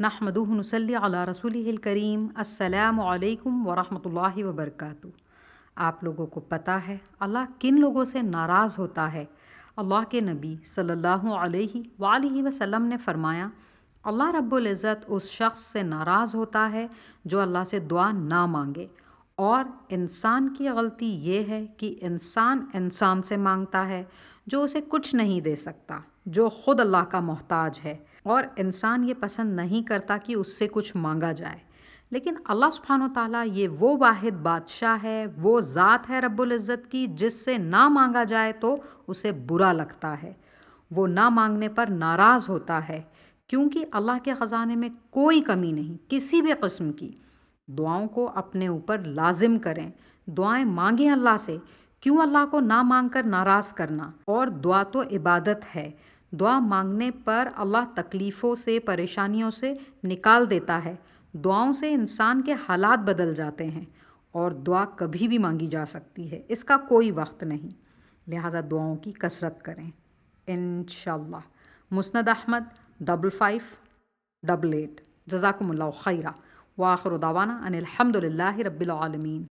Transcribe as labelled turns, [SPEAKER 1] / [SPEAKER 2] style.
[SPEAKER 1] نحمدہ نصلی علی رسولہ الکریم۔ السلام علیکم ورحمۃ اللہ وبرکاتہ۔ آپ لوگوں کو پتہ ہے اللہ کن لوگوں سے ناراض ہوتا ہے؟ اللہ کے نبی صلی اللہ علیہ وآلہ وسلم نے فرمایا، اللہ رب العزت اس شخص سے ناراض ہوتا ہے جو اللہ سے دعا نہ مانگے، اور انسان کی غلطی یہ ہے کہ انسان سے مانگتا ہے جو اسے کچھ نہیں دے سکتا، جو خود اللہ کا محتاج ہے، اور انسان یہ پسند نہیں کرتا کہ اس سے کچھ مانگا جائے۔ لیکن اللہ سبحانہ وتعالیٰ یہ وہ واحد بادشاہ ہے، وہ ذات ہے رب العزت کی، جس سے نہ مانگا جائے تو اسے برا لگتا ہے، وہ نہ مانگنے پر ناراض ہوتا ہے، کیونکہ اللہ کے خزانے میں کوئی کمی نہیں کسی بھی قسم کی۔ دعاؤں کو اپنے اوپر لازم کریں، دعائیں مانگیں اللہ سے، کیوں اللہ کو نہ مانگ کر ناراض کرنا؟ اور دعا تو عبادت ہے، دعا مانگنے پر اللہ تکلیفوں سے، پریشانیوں سے نکال دیتا ہے، دعاؤں سے انسان کے حالات بدل جاتے ہیں، اور دعا کبھی بھی مانگی جا سکتی ہے، اس کا کوئی وقت نہیں، لہٰذا دعاؤں کی کثرت کریں انشاءاللہ۔ مسند احمد 5588۔ جزاکم اللہ خیرہ، وآخر دعوانا ان الحمد للہ رب العالمین۔